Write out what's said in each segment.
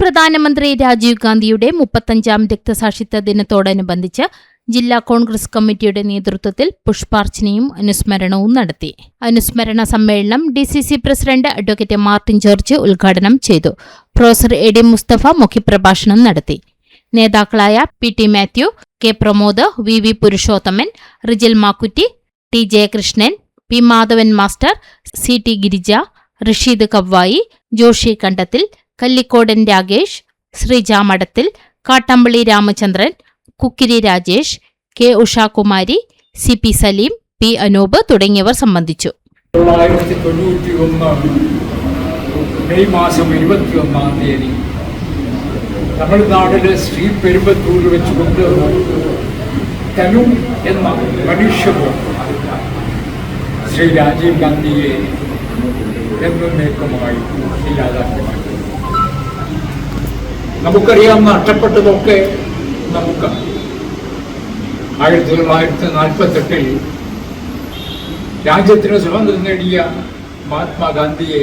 പ്രധാനമന്ത്രി രാജീവ് ഗാന്ധിയുടെ 35ാം രക്തസാക്ഷിത്വ ദിനത്തോടനുബന്ധിച്ച് ജില്ലാ കോൺഗ്രസ് കമ്മിറ്റിയുടെ നേതൃത്വത്തിൽ പുഷ്പാർച്ചനയും അനുസ്മരണവും നടത്തി. അനുസ്മരണ സമ്മേളനം DCC president advocate Martin George ഉദ്ഘാടനം ചെയ്തു. പ്രൊഫസർ AD മുസ്തഫ മുഖ്യപ്രഭാഷണം നടത്തി. നേതാക്കളായ PT Mathew, K Pramod, VV Purushothaman, Rijil Makkutty, T Jayakrishnan, P Madhavan master, CT Girija, Rasheed Kavvayi, Joshi Kandathil, Kallikodan Ragesh, Sreeja Madathil, Kattampally Ramachandran, കുക്കിരി Rajesh, K Ushakumari, CP Saleem, P Anoop തുടങ്ങിയവർ സംബന്ധിച്ചു. 1991 മെയ് മാസം 21-ാം തീയതി തമിഴ്നാട്ടിലെ ശ്രീപെരുമ്പത്തൂർ വെച്ചുകൊണ്ട് തനു എന്ന മനുഷ്യബോധം ശ്രീ രാജീവ് ഗാന്ധിയെ എന്നേക്കുമായി ഇല്ലാതാക്കി. നമുക്കറിയാം, നഷ്ടപ്പെട്ടതൊക്കെ നമുക്ക് 1948 രാജ്യത്തിന് സ്വാതന്ത്ര്യം നേടിയ മഹാത്മാഗാന്ധിയെ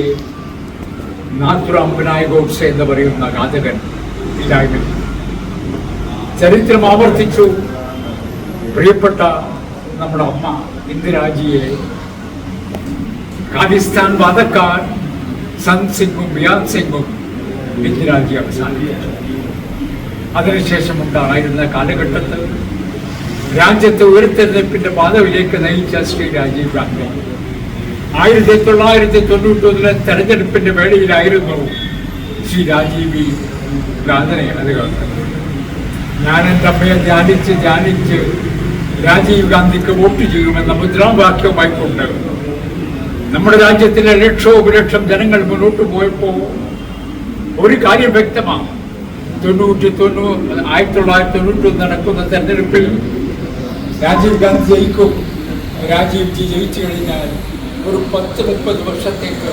നാഥുറാം വിനായക് ഗോഡ്സെ എന്ന് പറയുന്ന ഘാതകൻ ഇല്ലായ്മ. ചരിത്രം ആവർത്തിച്ചു. പ്രിയപ്പെട്ട നമ്മുടെ അമ്മ ഇന്ദിരാജിയെ ഖാലിസ്ഥാൻ വാദക്കാർ സന്ത് സിംഗും ബിയാൻ സിംഗും ഇന്ദിരാജി അവസാനിപ്പിച്ചു. അതിനുശേഷം ഉണ്ടായിരുന്ന കാലഘട്ടത്തിൽ രാജ്യത്തെ ഉയർത്തെഴുന്നേൽപ്പിന്റെ പാതയിലേക്ക് നയിച്ച ശ്രീ രാജീവ് ഗാന്ധി 1991 തെരഞ്ഞെടുപ്പിന്റെ വേളയിലായിരുന്നു ശ്രീ രാജീവ് ഗാന്ധിനെ അത് കാണുന്നത്. ഞാൻ എൻ്റെ അമ്മയെ ധ്യാനിച്ച് രാജീവ് ഗാന്ധിക്ക് വോട്ട് ചെയ്യുമെന്ന മുദ്രാവാക്യവുമായിക്കൊണ്ട് നമ്മുടെ രാജ്യത്തിലെ ലക്ഷോപലക്ഷം ജനങ്ങൾ മുന്നോട്ട് പോയപ്പോൾ ഒരു കാര്യം വ്യക്തമാണ്. 1991 നടക്കുന്ന തെരഞ്ഞെടുപ്പിൽ രാജീവ് ഗാന്ധി ജയിക്കും. രാജീവ് ജി ജയിച്ചു കഴിഞ്ഞാൽ ഒരു 10-30 വർഷത്തേക്ക്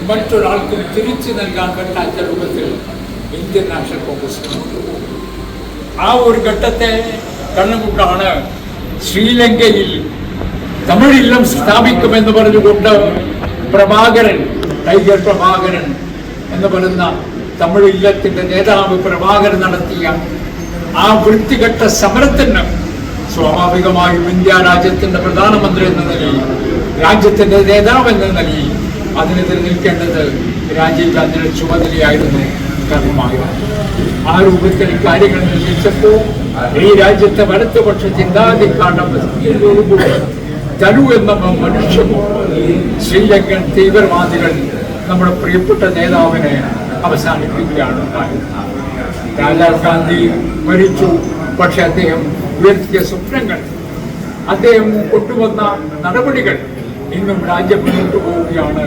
മറ്റൊരാൾക്കും തിരിച്ചു നൽകാൻ പറ്റാത്ത രൂപത്തിൽ ഇന്ത്യൻ നാഷണൽ കോൺഗ്രസ് ആ ഒരു ഘട്ടത്തെ കണ്ണുകൊണ്ടാണ് ശ്രീലങ്കയിൽ തമിഴില്ലം സ്ഥാപിക്കുമെന്ന് പറഞ്ഞുകൊണ്ട് പ്രഭാകരൻ, ടൈഗർ പ്രഭാകരൻ എന്ന് പറയുന്ന തമിഴ് ഇല്ലത്തിന്റെ നേതാവ് പ്രഭാകരൻ നടത്തിയ ആ വൃത്തികെട്ട സമരത്തിന് സ്വാഭാവികമായും ഇന്ത്യ രാജ്യത്തിന്റെ പ്രധാനമന്ത്രി എന്ന നിലയിൽ, രാജ്യത്തിന്റെ നേതാവ് എന്ന നിലയിൽ അതിനെതിരെ നിൽക്കേണ്ടത് രാജീവ് ഗാന്ധിയുടെ ചുമതലയായിരുന്നു കർമ്മമായ. ആ രൂപത്തിൽ കാര്യങ്ങൾ നിർദ്ദേശിച്ചപ്പോൾ ഈ രാജ്യത്തെ വലത്തുപക്ഷ ചിന്താധികാരം തനു എന്ന മനുഷ്യവും ശ്രീലങ്കൻ തീവ്രവാദികൾ നമ്മുടെ പ്രിയപ്പെട്ട നേതാവിനെ അവസാനിപ്പിക്കുകയാണ് ഉണ്ടായത്. രാജീവ് ഗാന്ധി മരിച്ചു. പക്ഷെ അദ്ദേഹം ഉയർത്തിയ സ്വപ്നങ്ങൾ, അദ്ദേഹം കൊണ്ടുവന്ന നടപടികൾ ഇന്നും രാജ്യം മുന്നോട്ട് പോവുകയാണ്.